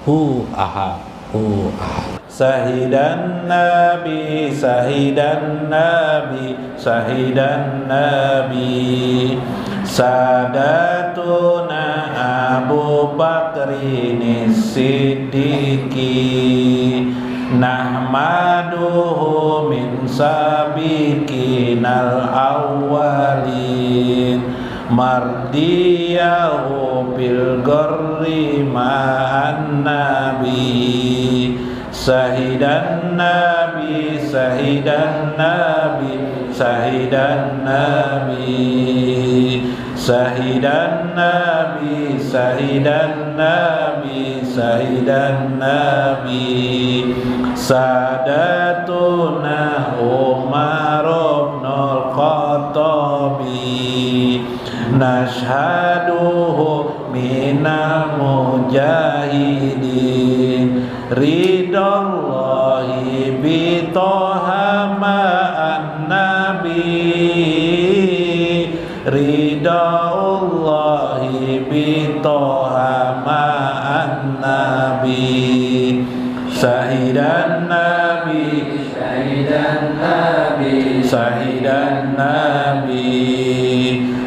hu ahad, hu ahad. Sahidan Nabi, sahidan Nabi, sahidan Nabi. Sadatuna Abu Bakrin Siddiqi, nahmaduhu min sabiqinal awwalin, mardiyahu bil gharri ma'an nabi. Sahidan Nabi, sahidan Nabi, sahidan Nabi. Sahidan Nabi, sahidan Nabi, sahidan Nabi. Sadatuna Umar ibnul Khattabi, nashhaduhu minal mujahidin, ridallahi bi Toha ma'an nabi, ridaullahi bi Toha ma'an nabi. Sahidan Nabi, sahidan Nabi, sahidan Nabi.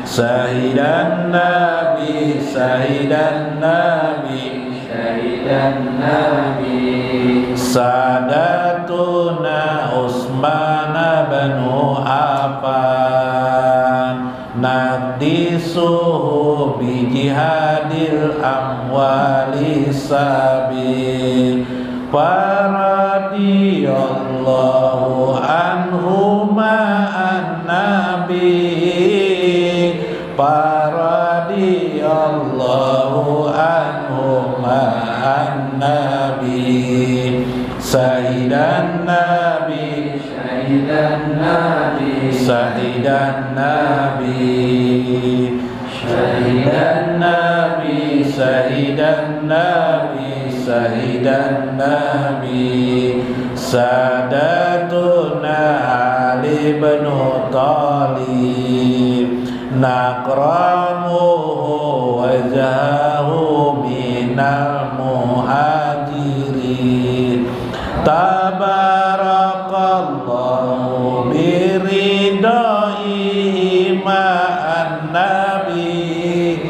Sahidan Nabi, sahidan Nabi, sahidan Nabi. Sadatuna Utsman bin Affan, nadisuhu bi jihadil amwali sabil, faradiyallahu anhu ma'an nabi, faradiyallahu anhu ma'an nabi. Sahidan Nabi, sahidan Nabi, sahidan Nabi. Sahidan Nabi, sahidan Nabi, sahidan Nabi. Sadatuna Ali bin Thalib, nakramuhu wajhahu minal muhajirin, tabarakallahu biridaihi ma'an nabi,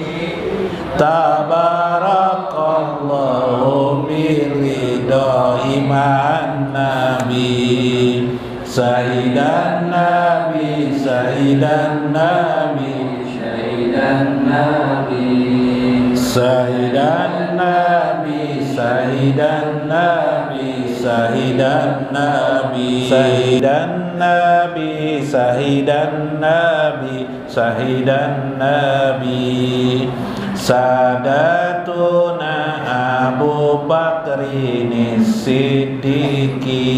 tabarakallahu biridaihi ma'an nabi. Sahidan Nabi, sahidan Nabi, sahidan Nabi. Sahidan Nabi, sahidan Nabi, sahidan Nabi. Sahidan Nabi, sahidan Nabi, sahidan Nabi. Sadatuna Abu Bakrin Siddiqi,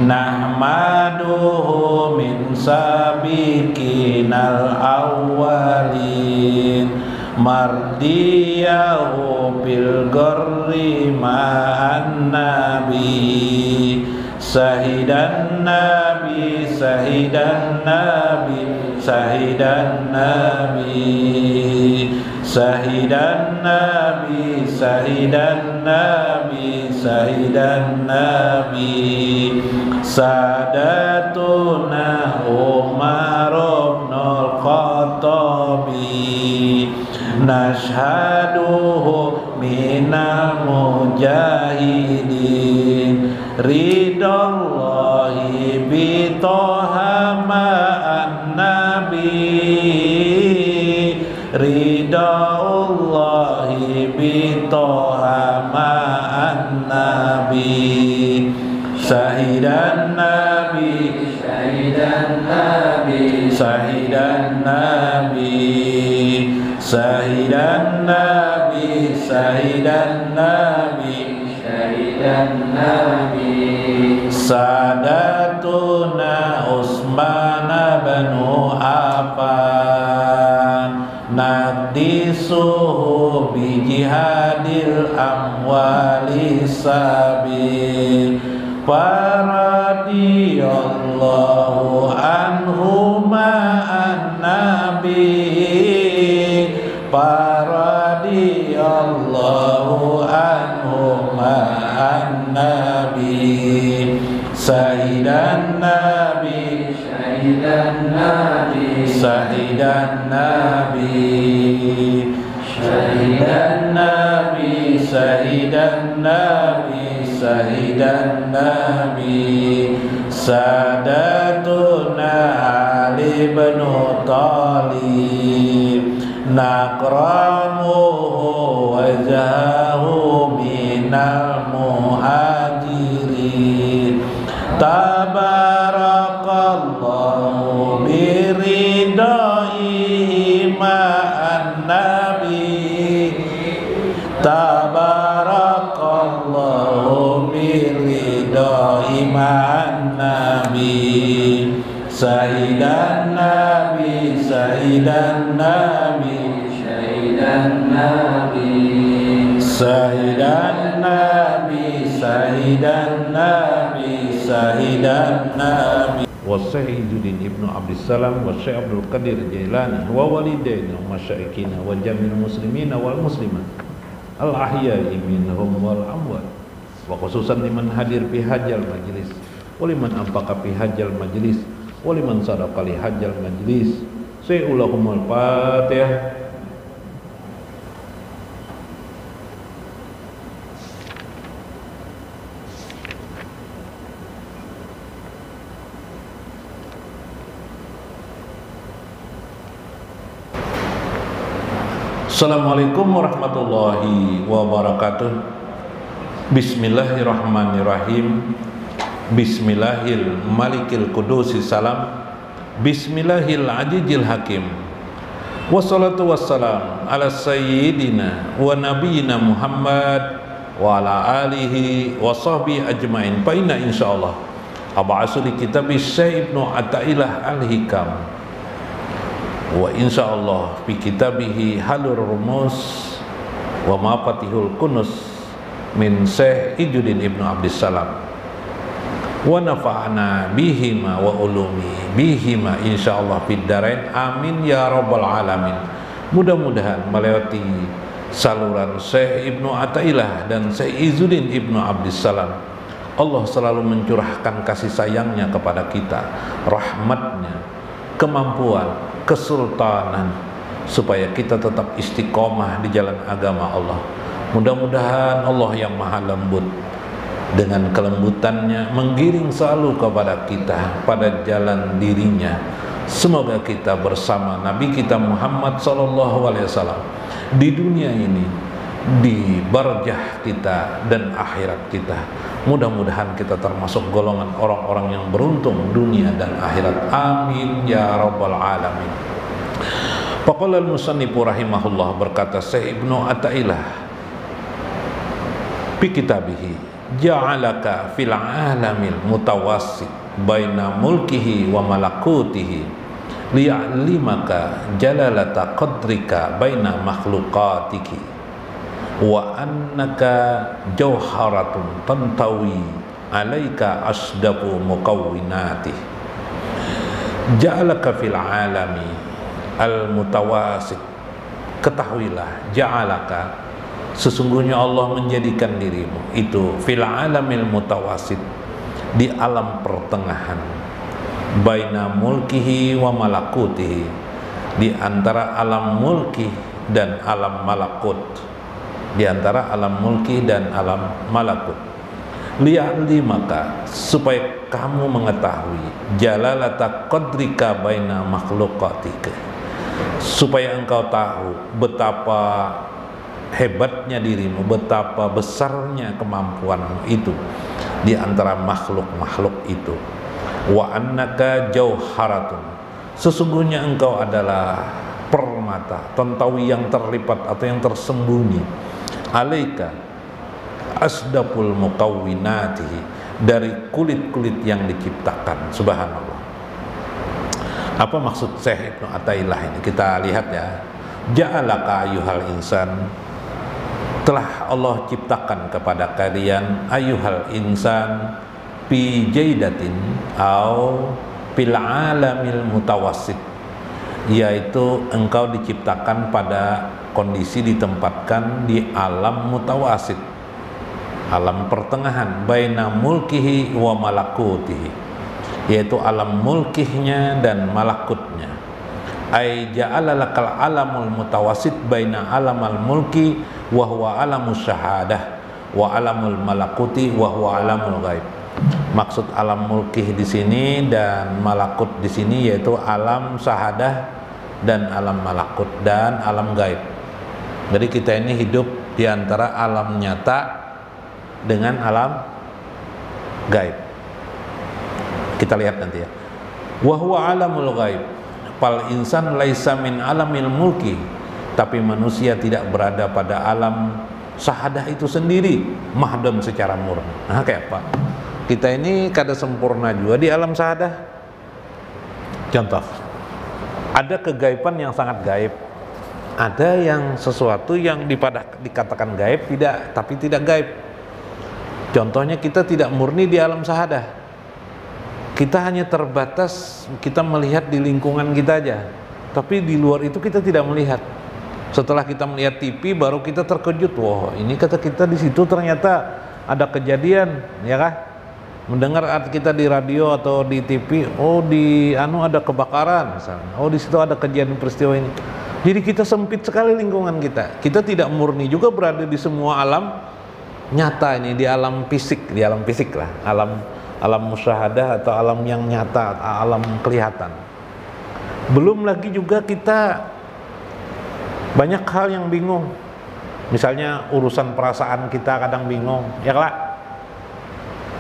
nahmaduhu min sabiqinal awwalin, mardiyahu bil gharri ma'an nabi. Sahidan Nabi, sahidan Nabi, sahidan Nabi. Sahidan Nabi, sahidan Nabi, sahidan Nabi. Sadatuna Umar ibnul Khattabi, nashhaduhu minal mujahidin, ridallahi bi Toha ma'an nabi, ridaullahi bi Toha ma'an nabi. Sahidan Nabi, sahidan Nabi, sahidan Nabi. Sahidan Nabi, sahidan Nabi, sahidan Nabi. Sadatuna Utsman bin Affan, nadisuhu bi jihadil amwali sabil, faradiyallahu anhu ma'an nabi, faradiyallahu anhu sahidan nabi sahidan nabi sadatuna Ali bin Thalib nakramuhu wajhahu minal muhajirin tabarakallahu biridaihi ma'an nabi tabarakallahu biridaihi ma'an nabi sahidan nabi sahidan nabi sahidan nabi sahidan nabi sahidan nabi sahidan nabi wa Sayyiduddin Ibnu Abdissalam wa Syekh Abdul Qadir Jailani wa walidaina wa masyayikhina wa jami'il muslimina wal muslimat al ahya'i minhum wal amwat wa khususan liman hadir fi hajjal majlis wa liman anfaqa fi hajjal majlis wa liman sadaqa li hajjal majlis sayyulahumul fatihah. Assalamualaikum warahmatullahi wabarakatuh. Bismillahirrahmanirrahim. Bismillahil malikil kudusi salam. Bismillahil ajijil hakim. Wassalatu wassalam ala sayyidina wa nabiyina Muhammad wa ala alihi wa sahbihi ajmain. Fa inna insyaallah ab'asu li kitabi Syekh Ibnu Athaillah al-Hikam wa insyaallah fi kitabihi halur rumus wa mafatihul kunus min Syekh Izzuddin Ibnu Abdissalam wa nafa'ana bihima wa ulumi bihima insyaallah fid darain amin ya rabbal alamin. Mudah-mudahan melewati saluran Syekh Ibnu Athaillah dan Syekh Izzuddin Ibnu Abdissalam Allah selalu mencurahkan kasih sayangnya kepada kita, rahmatnya, kemampuan, kesultanan, supaya kita tetap istiqomah di jalan agama Allah. Mudah-mudahan Allah yang maha lembut dengan kelembutannya menggiring selalu kepada kita pada jalan dirinya. Semoga kita bersama Nabi kita Muhammad SAW di dunia ini, di barjah kita dan akhirat kita. Mudah-mudahan kita termasuk golongan orang-orang yang beruntung dunia dan akhirat. Amin ya rabbal alamin. Faqala al-musannifu rahimahullah, berkata Syekh Ibnu Athaillah fi kitabihi ja'alaka fil alamil mutawassit baina mulkihi wa malakutihi liya'limaka jalalata qadrika baina makhluqatihi wa annaka jawharatun tantawi alaika asdabu muqawwinatih. Ja'alaka fil alami al mutawasit, ketahuilah ja'alaka, sesungguhnya Allah menjadikan dirimu itu fil alamil mutawasit, di alam pertengahan, baina mulkihi wa malakutihi, di antara alam mulki dan alam malakut, di antara alam mulki dan alam malakut. Liya'limaka, supaya kamu mengetahui jalalata qadrika baina makhluqatika, supaya engkau tahu betapa hebatnya dirimu, betapa besarnya kemampuanmu itu di antara makhluk-makhluk itu. Wa annaka jauharatun, sesungguhnya engkau adalah permata tantawi yang terlipat atau yang tersembunyi, alaika asdaqul muqawwinatihi, dari kulit-kulit yang diciptakan. Subhanallah. Apa maksud Syekh Ibnu Athaillah ini? Kita lihat ya. Ja'alaka ayyuhal insan, telah Allah ciptakan kepada kalian ayyuhal insan fi jaidatin au fil alamil mutawassit, yaitu engkau diciptakan pada kondisi ditempatkan di alam mutawasit, alam pertengahan, baina mulkihi wa malakutihi, yaitu alam mulkihnya dan malakutnya. Ai ja'ala lakal alamul mutawasit baina alamal mulki wa huwa alamus syahadah wa alamul malakuti wa huwa alamul ghaib. Maksud alam mulkih di sini dan malakut di sini yaitu alam syahadah dan alam malakut dan alam gaib. Jadi kita ini hidup di antara alam nyata dengan alam gaib. Kita lihat nanti ya. Wa huwa alamul ghaib. Fal insan laisa min alamil mulki. Tapi manusia tidak berada pada alam syahadah itu sendiri, mahdon secara murni. Nah, kayak apa? Kita ini kada sempurna juga di alam syahadah. Contoh, ada kegaiban yang sangat gaib, ada yang sesuatu yang dikatakan gaib tidak, tapi tidak gaib. Contohnya kita tidak murni di alam syahadah. Kita hanya terbatas, kita melihat di lingkungan kita aja, tapi di luar itu kita tidak melihat. Setelah kita melihat TV baru kita terkejut, wah ini kata kita di situ ternyata ada kejadian, ya kah? Mendengar kita di radio atau di TV, oh di ada kebakaran misalnya, oh di situ ada kejadian peristiwa ini. Jadi kita sempit sekali lingkungan kita. Kita tidak murni juga berada di semua alam nyata ini, di alam fisik lah, alam musyahadah atau alam yang nyata, alam kelihatan. Belum lagi juga kita banyak hal yang bingung. Misalnya urusan perasaan kita kadang bingung, ya lah.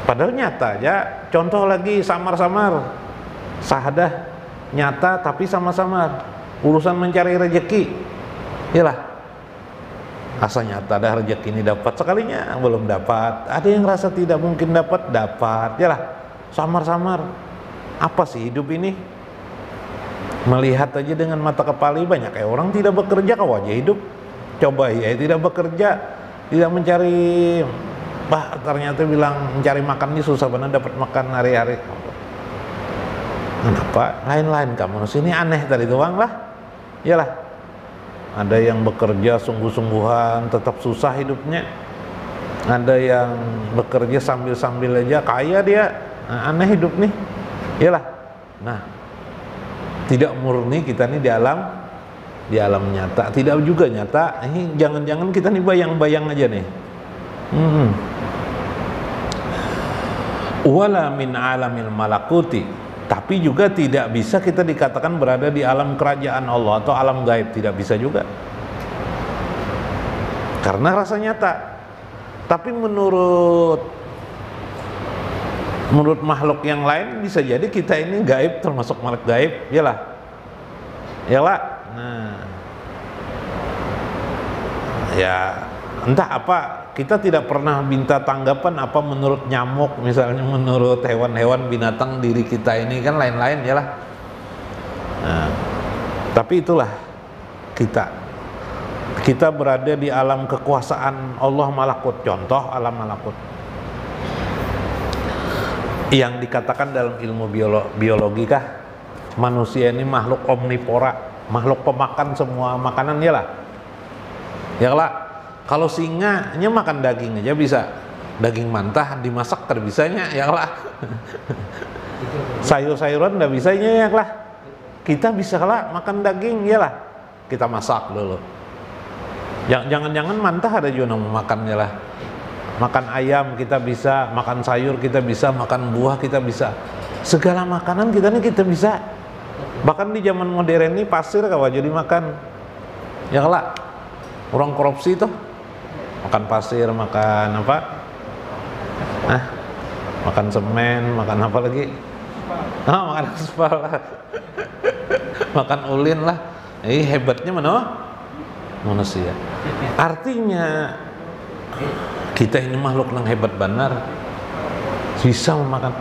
Padahal nyata aja. Contoh lagi samar-samar, syahadah nyata tapi sama-samar. Urusan mencari rezeki, yalah. Asa nyata dah rezeki ini dapat, sekalinya belum dapat. Ada yang rasa tidak mungkin dapat, yalah. Samar-samar. Apa sih hidup ini? Melihat aja dengan mata kepala, banyak orang tidak bekerja, kau aja hidup. Coba ya, tidak bekerja, tidak mencari. Ternyata bilang mencari makan ini susah banget dapat makan hari-hari. Kenapa? Lain-lain kamu sini aneh tadi doang lah. Iyalah. Ada yang bekerja sungguh-sungguhan tetap susah hidupnya. Ada yang bekerja sambil-sambil aja kaya dia. Nah, aneh hidup nih. Iyalah. Nah, tidak murni kita nih di alam nyata. Tidak juga nyata. Ini jangan-jangan kita nih bayang-bayang aja nih. Wala min alamil malakuti, tapi juga tidak bisa kita dikatakan berada di alam kerajaan Allah atau alam gaib, tidak bisa juga karena rasa nyata. Tapi menurut makhluk yang lain bisa jadi kita ini gaib, termasuk makhluk gaib, yalah. Nah, ya entah apa, kita tidak pernah minta tanggapan apa menurut nyamuk misalnya, menurut hewan-hewan binatang diri kita ini kan lain-lain ya lah. Nah, tapi itulah kita berada di alam kekuasaan Allah malakut. Contoh alam malakut yang dikatakan dalam ilmu biologi kah, manusia ini makhluk omnivora, makhluk pemakan semua makanan ya lah. Kalau singanya makan daging aja bisa, daging mentah dimasak terbisanya ya lah. Sayur-sayuran nggak bisanya ya lah. Kita bisa lah makan daging ya lah. Kita masak dulu. Jangan-jangan mentah ada juga yang makannya lah. Makan ayam kita bisa, makan sayur kita bisa, makan buah kita bisa. Segala makanan kita bisa. Bahkan di zaman modern ini pasir kalau jadi makan. Ya lah. Orang korupsi tuh makan pasir, makan apa? Makan semen, makan apa lagi? Makan aspal lah. Makan ulin lah. Hebatnya manusia. Artinya kita ini makhluk yang hebat benar, bisa memakan.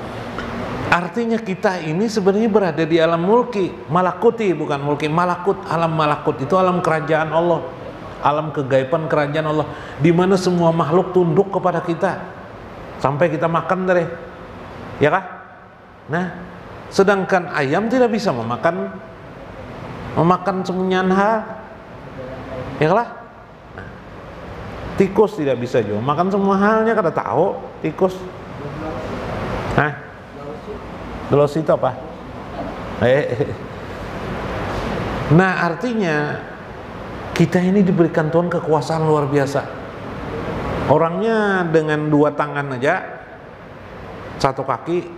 Artinya kita ini sebenarnya berada di alam mulki, malakuti, bukan mulki, malakut. Alam malakut itu alam kerajaan Allah, alam kegaiban kerajaan Allah, di mana semua makhluk tunduk kepada kita sampai kita makan dari, ya kah? Nah, sedangkan ayam tidak bisa memakan semuanya hal, ya kah? Nah, tikus tidak bisa juga makan semua halnya, kada tahu tikus. Belos itu apa? Nah, artinya Kita ini diberikan Tuhan kekuasaan luar biasa. Orangnya dengan 2 tangan aja, 1 kaki,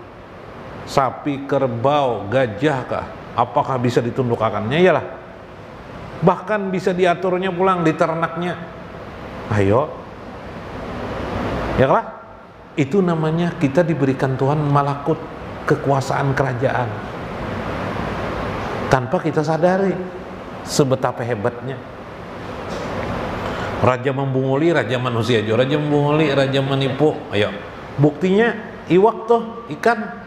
sapi, kerbau, gajah kah, apakah bisa ditundukkannya? Iyalah. Bahkan bisa diaturnya pulang, diternaknya. Ayo, ya lah. Itu namanya kita diberikan Tuhan malakut, kekuasaan kerajaan, tanpa kita sadari sebetapa hebatnya. Raja membunguli, raja manusia juga. Raja membunguli, raja menipu. Ayo, buktinya iwak tuh, ikan.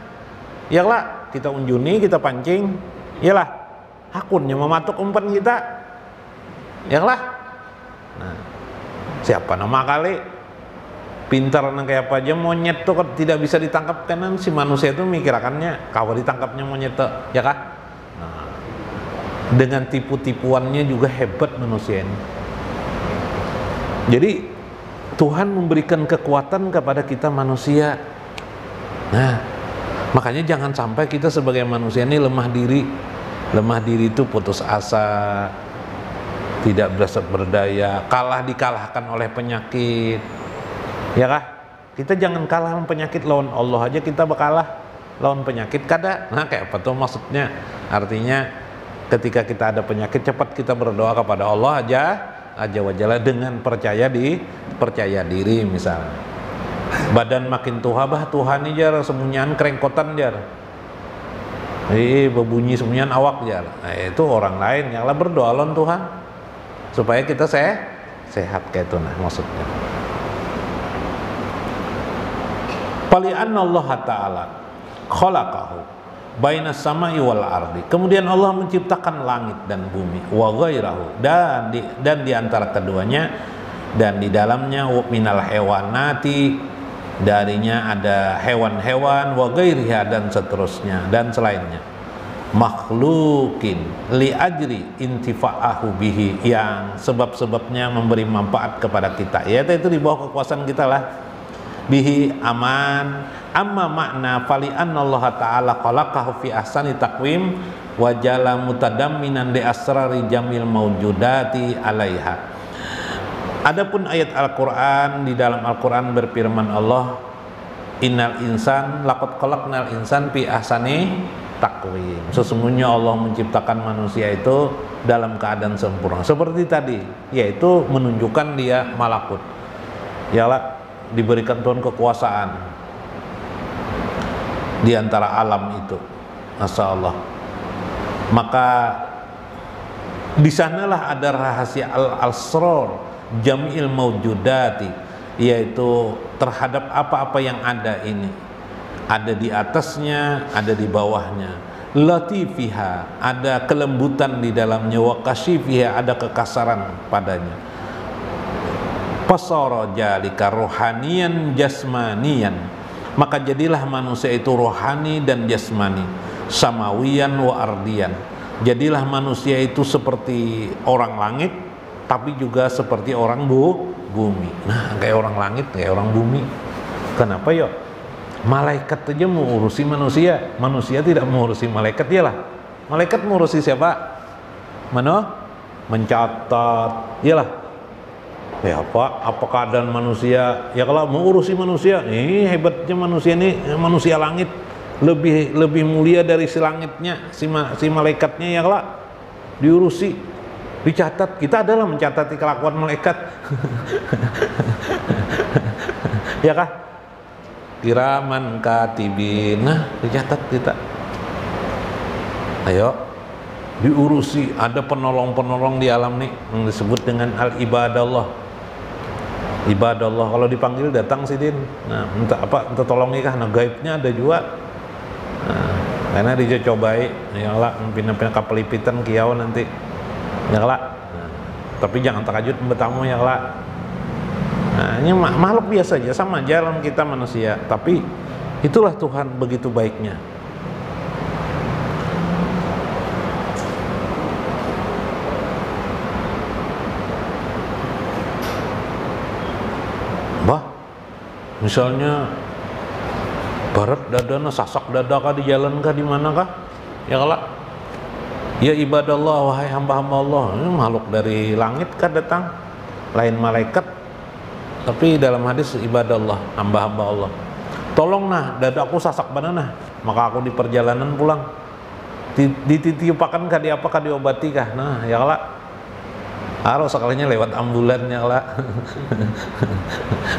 Ya lah, kita unjuni, kita pancing. Ya lah, hakunnya mematuk umpan kita. Ya lah. Nah, siapa nama kali pintar kayak apa aja, monyet tuh tidak bisa ditangkap karena si manusia itu mikirakannya kalau ditangkapnya monyet tuh, ya kah? Nah, dengan tipu-tipuannya juga hebat manusia ini. Jadi Tuhan memberikan kekuatan kepada kita manusia. Nah, makanya jangan sampai kita sebagai manusia ini lemah diri. Lemah diri itu putus asa, tidak berasa berdaya, dikalahkan oleh penyakit. Ya kah? Kita jangan kalah lawan penyakit, lawan Allah aja kita bakalah lawan penyakit kada. Nah, kayak apa tuh maksudnya? Artinya ketika kita ada penyakit, cepat kita berdoa kepada Allah aja wajalla dengan percaya diri misalnya. Badan makin tua Tuhan ini jar sembunyian kerengkotan jar. Berbunyi sembunyian awak jar. Nah, itu orang lain yang lah berdoa lawan Tuhan supaya kita sehat kayak itu nah maksudnya. Fali'anna Allah Ta'ala khalaqahu baina samai wal ardi. Kemudian Allah menciptakan langit dan bumi wa ghairahu, dan di antara keduanya dan di dalamnya minal hewanati, darinya ada hewan-hewan, wa ghairiha, dan seterusnya dan selainnya, makhlukin li ajri intifa'ahu bihi, yang sebab-sebabnya memberi manfaat kepada kita, yaitu di bawah kekuasaan kita lah. Bihi aman, amma makna fali annallaha ta'ala khalaqahu fi ahsani taqwim wa jala mutadamminan li asrari jamil mawjudati alaiha. Adapun ayat Al-Qur'an, di dalam Al-Qur'an berfirman Allah, innal insan laqad khalaqnal insan fi ahsani taqwim. Sesungguhnya Allah menciptakan manusia itu dalam keadaan sempurna. Seperti tadi, yaitu menunjukkan dia malakut. Yalah, diberikan Tuhan kekuasaan di antara alam itu, Masya Allah. Maka di sanalah ada rahasia al-asrar jamil mawjudati, yaitu terhadap apa-apa yang ada ini, ada di atasnya, ada di bawahnya. Latifiha, ada kelembutan di dalamnya. Wa kasyifiha, ada kekasaran padanya. Fasara jalika rohanian jasmanian, maka jadilah manusia itu rohani dan jasmani, samawian wa ardian. Jadilah manusia itu seperti orang langit, tapi juga seperti orang bumi. Nah, kayak orang langit, kayak orang bumi. Kenapa ya? Malaikat aja mengurusi manusia, manusia tidak mengurusi malaikat. Iyalah, malaikat mengurusi siapa? Mencatat. Iyalah. Ya apa keadaan manusia? Ya kalau mengurusi manusia, ini hebatnya manusia ini, manusia langit lebih mulia dari si langitnya, si malaikatnya ya kalau diurusi, dicatat. Kita adalah mencatat kelakuan malaikat. Ya kah? Kiraman katibin, nah dicatat kita. Ayo diurusi, ada penolong-penolong di alam nih yang disebut dengan al-ibadallah. Ibadallah, kalau dipanggil datang Sidin. Nah, minta tolongi kah? Nah, gaibnya ada juga. Nah, karena dicobai, ya lah, pindah-pindah kapelipitan kiau nanti. Ya lah. Nah, tapi jangan terkejut bertamu ya lah. Nah, ini makhluk biasa aja, sama jalan kita manusia, tapi itulah Tuhan begitu baiknya. Misalnya barat dadana sasak dada kah di jalan kah di mana kah, ya kalak Ya ibadallah, wahai hamba-hamba Allah. Ini makhluk dari langit kan datang, lain malaikat. Tapi dalam hadis ibadallah, hamba-hamba Allah. Tolong nah, dadaku sasak banana. Maka aku di perjalanan pulang dititiupakan kah di apa kah diobati kah. Nah, ya lah. Harus sekalinya lewat ambulan ya lah.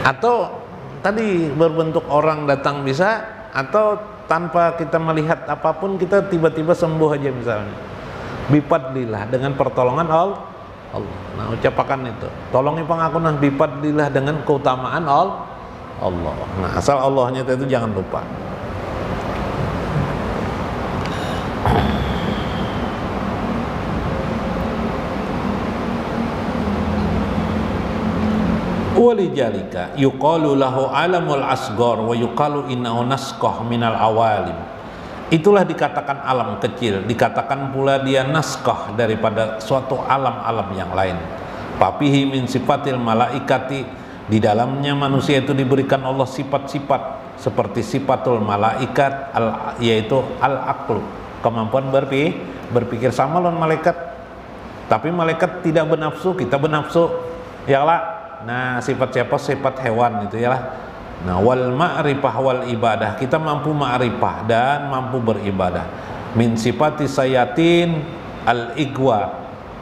Atau tadi berbentuk orang datang bisa, atau tanpa kita melihat apapun kita tiba-tiba sembuh aja misalnya. Bifadlillah, dengan pertolongan Allah. Nah, ucapakan itu. Tolongi pangakunah bifadlillah, dengan keutamaan Allah. Nah, asal Allahnya itu jangan lupa. Walijalika yuqalu lahu alamul asghar wa yuqalu innahu nasqah minal awalim. Itulah dikatakan alam kecil, dikatakan pula dia naskah daripada suatu alam-alam yang lain. Papihi min sifatil malaikati, di dalamnya manusia itu diberikan Allah sifat-sifat seperti sifatul malaikat, yaitu al-aqlu, kemampuan berpikir sama lawan malaikat. Tapi malaikat tidak bernafsu, kita bernafsu. Ya lah. Nah, sifat siapa? Sifat hewan itu ya lah. Nah, wal ma'rifah wal ibadah, kita mampu ma'rifah dan mampu beribadah. Min sifati sayatin al igwa,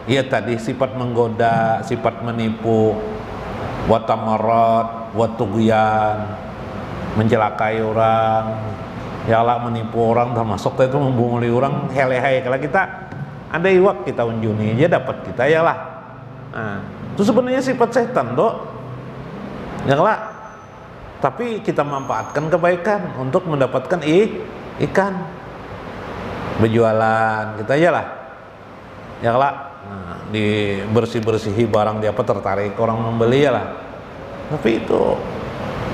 ya tadi sifat menggoda, sifat menipu, watamarat, watughyan, mencelakai orang, ya lah, menipu orang, termasuk itu membunguli orang, helehai. Kalau kita ada iwak kita unjuni aja dapat kita ya lah. Nah, itu sebenarnya sifat setan dok, ya lah. Tapi kita manfaatkan kebaikan untuk mendapatkan ikan, berjualan kita aja lah, ya lah. Nah, di bersih-bersihi barang dia apa tertarik orang membeli ya lah. Tapi itu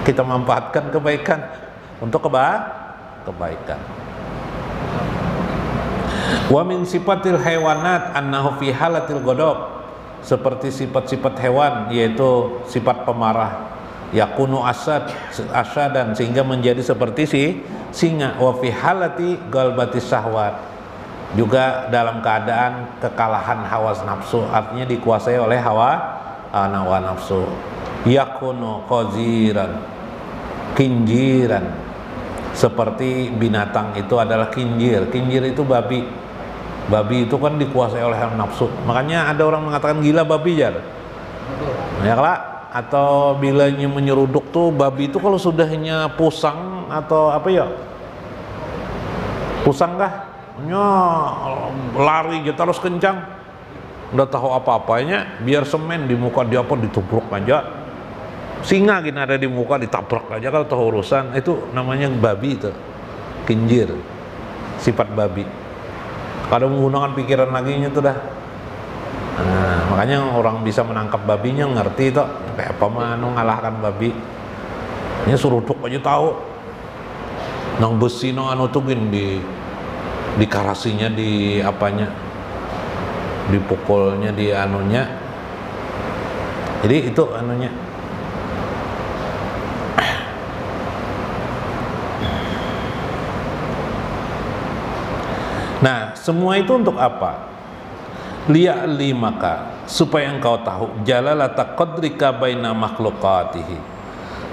kita manfaatkan kebaikan untuk kebaikan. Wa min sifatil haywanat annahu fi halatil ghadab, seperti sifat-sifat hewan yaitu sifat pemarah. Yakunu asyadan, sehingga menjadi seperti singa. Wa fi halati galbati syahwat, juga dalam keadaan kekalahan hawa nafsu, artinya dikuasai oleh hawa nafsu. Yakunu qaziran, kinjiran, seperti binatang itu adalah kinjir. Kinjir itu babi. Babi itu kan dikuasai oleh hawa nafsu. Makanya ada orang mengatakan gila babi jar. Ya lah. Atau bilanya menyeruduk tuh babi itu kalau sudahnya pusang atau apa ya, pusang kah? Lari aja terus kencang, udah tahu apa-apanya, biar semen di muka dia apa ditubruk aja, singa gini ada di muka ditabrak aja kalau tahu urusan. Itu namanya babi, itu kinjir, sifat babi. Kalau menggunakan pikiran lagi itu dah. Nah, makanya orang bisa menangkap babinya ngerti itu kayak apa mano ngalahkan babi. Ini suruduk aja tahu. Nang besi nang anu tuh di karasinya, di apanya, dipukulnya, di anunya. Jadi itu anunya. Nah, semua itu untuk apa? Liya'li, maka supaya engkau tahu jalalata qadrika baina makhluqatihi,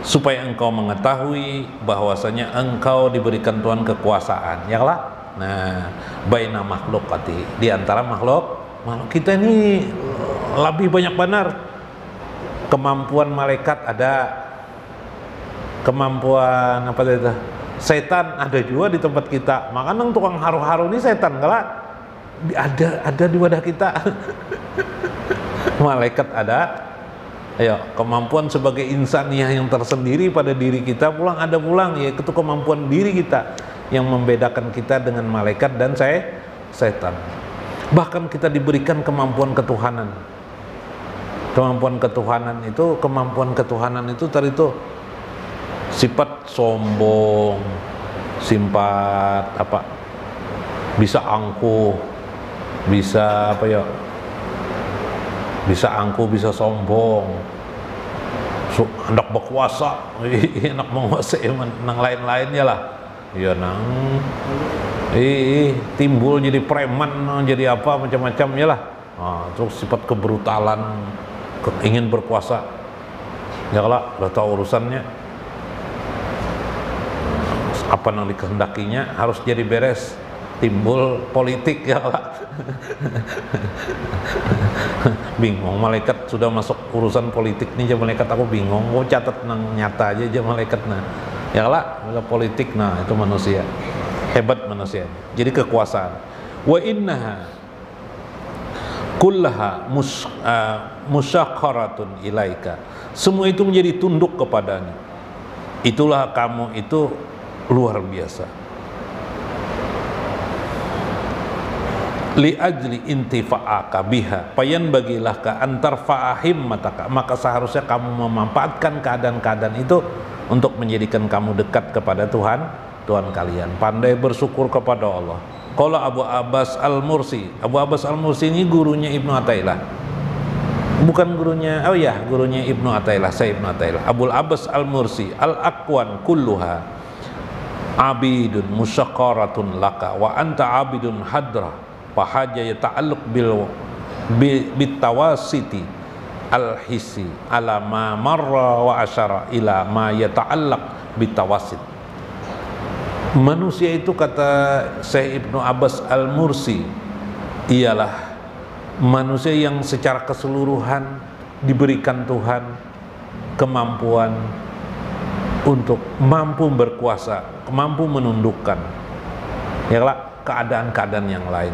supaya engkau mengetahui bahwasanya engkau diberikan Tuhan kekuasaan, ya lah. Nah, baina makhluqatihi, di antara makhluk kita ini lebih banyak benar. Kemampuan malaikat ada, kemampuan apa itu? Setan ada juga di tempat kita. Makanya tukang haru-haru ini setan kalah. Ada di wadah kita. Malaikat ada. Ayo, kemampuan sebagai insaniah yang tersendiri pada diri kita pulang ada pulang, yaitu kemampuan diri kita yang membedakan kita dengan malaikat dan setan. Bahkan kita diberikan kemampuan ketuhanan. Kemampuan ketuhanan itu tadi itu sifat sombong, sifat apa? Bisa angkuh, bisa apa ya, bisa angkuh, bisa sombong, hendak berkuasa, hendak menguasai nang lain-lainnya lah, ya nang timbul jadi preman, jadi apa macam-macam ya lah. Terus sifat kebrutalan, ingin berkuasa. Ya lah, udah tahu urusannya. Apa yang dikehendakinya harus jadi beres. Timbul politik ya lah. Bingung, malaikat sudah masuk urusan politik nih, malaikat aku bingung. Gua catat nang nyata aja malaikat nah. Ya lah, politik nah itu manusia. Hebat manusia. Jadi kekuasaan. Wa innaha kullaha musyakharatun ilaika. Semua itu menjadi tunduk kepadanya. Itulah kamu itu luar biasa. Li ajli intifa'aka biha, payan bagilah ka antar fa'ahim mataka, maka seharusnya kamu memanfaatkan keadaan-keadaan itu untuk menjadikan kamu dekat kepada Tuhan kalian, pandai bersyukur kepada Allah. Qala Abu Abbas Al-Mursi. Abu Abbas Al-Mursi ini gurunya Ibnu Athaillah. Bukan gurunya, gurunya Ibnu Athaillah, saya Ibnu Athaillah. Abu Abbas Al-Mursi, al-aqwan kulluha abidun musyaqaratun laka wa anta abidun hadra. Fahaja yata'alluq bitawasiti al-hissi ala ma marra wa asyara ila ma yata'allaq bitawasit. Manusia itu, kata Syekh Ibnu Abbas Al-Mursi, ialah manusia yang secara keseluruhan diberikan Tuhan kemampuan untuk mampu berkuasa, mampu menundukkan keadaan-keadaan yang lain.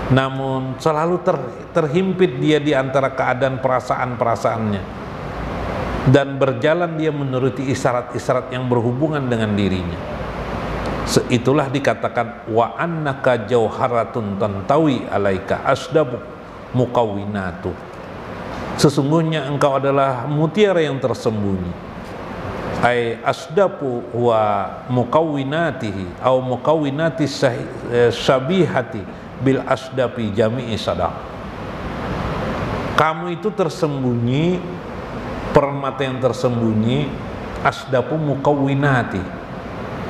Namun selalu terhimpit dia di antara keadaan perasaan-perasaannya, dan berjalan dia menuruti isyarat-isyarat yang berhubungan dengan dirinya. Itulah dikatakan wa annaka jauharatun tantawi alaika asdabu mukawwinatu. Sesungguhnya engkau adalah mutiara yang tersembunyi. Ai asdapu wa mukawwinatihi au mukawwinati syabihati bil asdapi jami'i sadaq. Kamu itu tersembunyi, permata yang tersembunyi, asdapu mukawwinati,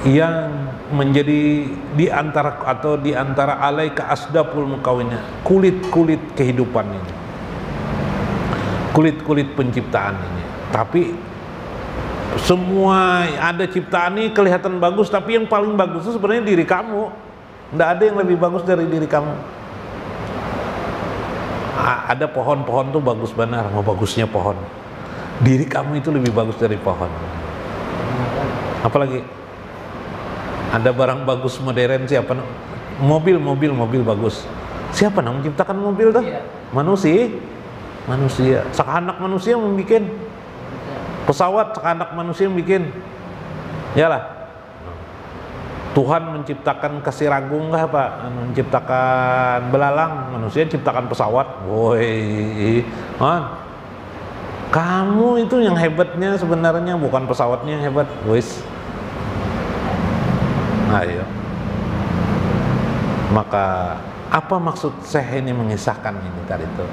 yang menjadi di antara alaika asdapul mukawwinat, kulit-kulit kehidupan ini, kulit-kulit penciptaan ini. Tapi semua ada ciptaan ini kelihatan bagus, tapi yang paling bagus itu sebenarnya diri kamu. Tidak ada yang lebih bagus dari diri kamu. Ada pohon-pohon tuh bagus benar, mau bagusnya pohon. Diri kamu itu lebih bagus dari pohon. Apalagi ada barang bagus modern, siapa? Mobil bagus. Siapa yang menciptakan mobil tuh? Manusia. Sekanak manusia yang bikin pesawat, sekanak manusia yang bikin. Yalah. Tuhan menciptakan kasiragung nggak Pak? Menciptakan belalang, manusia ciptakan pesawat. Woi, kamu itu yang hebatnya sebenarnya, bukan pesawatnya yang hebat, wis. Ayo. Maka apa maksud Syekh ini mengisahkan ini tadi itu?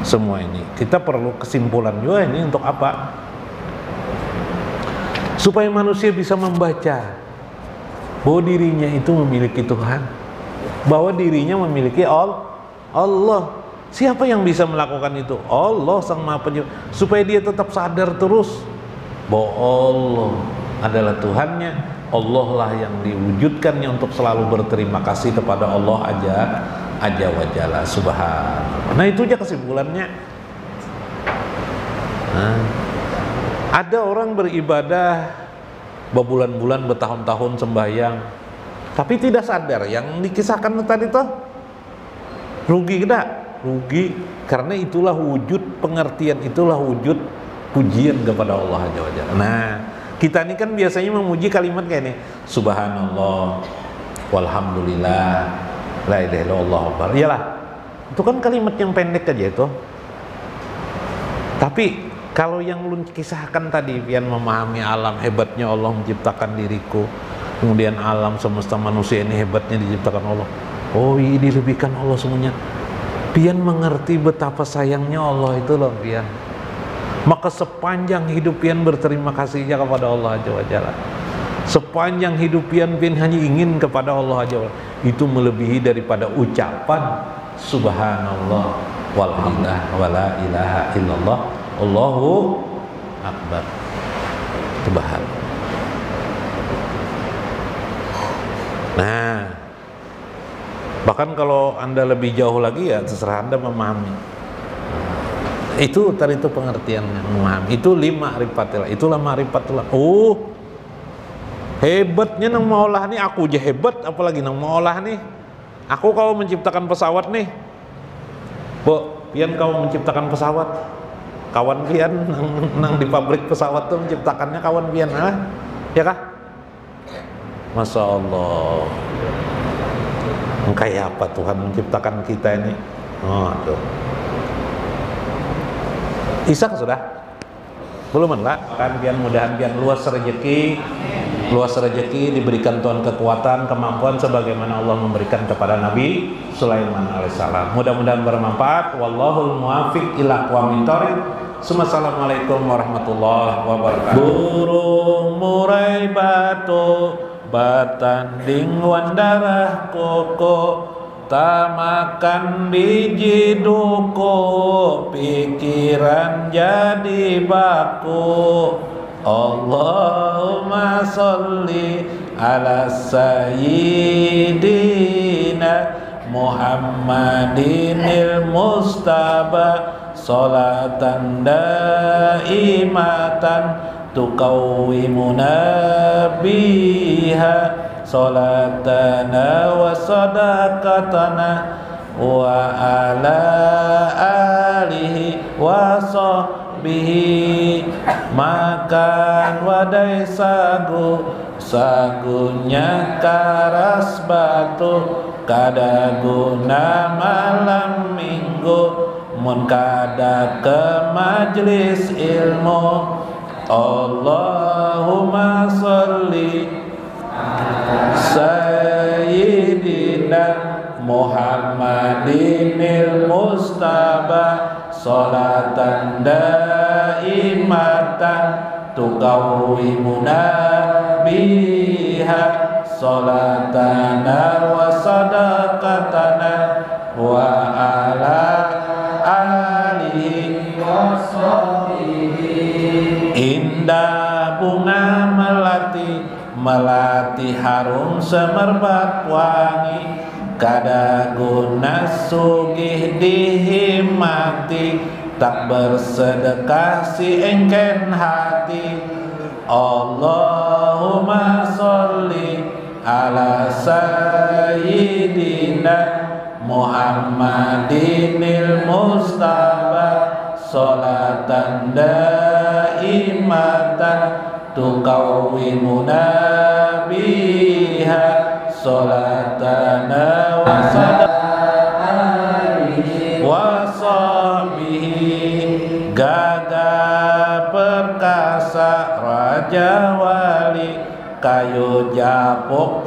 Semua ini kita perlu kesimpulan juga ini untuk apa? Supaya manusia bisa membaca bahwa dirinya itu memiliki Tuhan, bahwa dirinya memiliki Allah. Siapa yang bisa melakukan itu? Allah Sang Maha Pencipta. Supaya dia tetap sadar terus bahwa Allah adalah Tuhannya, Allah lah yang diwujudkannya untuk selalu berterima kasih kepada Allah aja wa jalla subhanahu. Nah itu aja kesimpulannya. Ada orang beribadah berbulan-bulan, bertahun-tahun sembahyang, tapi tidak sadar yang dikisahkan tadi tuh rugi tidak? Rugi, karena itulah wujud pengertian, itulah wujud pujian kepada Allah Azza wa Jalla. Nah, kita ini kan biasanya memuji kalimat kayak ini, subhanallah, walhamdulillah, la ilaha illallah akbar. Iyalah, itu kan kalimat yang pendek aja itu. Tapi kalau yang lu kisahkan tadi, pian memahami alam, hebatnya Allah menciptakan diriku, kemudian alam semesta manusia ini hebatnya diciptakan Allah. Oh, ini dilebihkan Allah semuanya. Pian mengerti betapa sayangnya Allah itu loh, pian. Maka sepanjang hidup pian berterima kasihnya kepada Allah Azza wa Jalla. Sepanjang hidup pian hanya ingin kepada Allah Azza wa Jalla. itu melebihi daripada ucapan subhanallah walhamdulillah wala ilaha illallah Allahu akbar. Itu bahal. Nah, bahkan kalau Anda lebih jauh lagi ya terserah Anda memahami. Itu tadi itu pengertiannya memahami. Itu 5 ma'rifatillah. Itulah ma'rifatullah. Oh, hebatnya nang maulah nih, aku aja hebat apalagi nang maulah nih. Aku kalau menciptakan pesawat nih. Bu, pian kau menciptakan pesawat. Kawan pian nang di pabrik pesawat tuh menciptakannya kawan pian ya kah? Masya Allah. Kayak apa Tuhan menciptakan kita ini? Oh, tuh. Isak sudah? Belum enggak? Kan pian mudahan pian luas rezeki, diberikan Tuhan kekuatan, kemampuan sebagaimana Allah memberikan kepada Nabi Sulaiman alaihissalam. Mudah-mudahan bermanfaat. Wallahul muwaffiq ila aqwamit thoriq. Assalamualaikum warahmatullahi wabarakatuh. Burung murai batu batanding wandarah koko, tak makan biji duku, pikiran jadi baku. Allahumma sholli ala sayyidina Muhammadinil Mustafa, sholatan daimatan tuqawwimuna biha sholatana wa sadaqatana wa ala alihi wa sahbihi. Makan wadai sagunya karas batu, kada guna malam minggu, mun kada ke majlis ilmu. Allahumma sholli sayyidina Muhammadinil Mustafa, sholatan daimatan tuqawwimuna biha sholatana wa sadaqatana wa ala alihi wa sahbihi. Indah bunga melati harum semerbak wangi, kada guna sugih dihimati, tak bersedekah si engken hati. Allahumma sholli ala sayyidina Muhammadinil Mustafa, sholatan daimatan tuqawwimuna biha sholatana wa sadaqatana wa sahbihi. Gagah perkasa raja wali, kayu japuk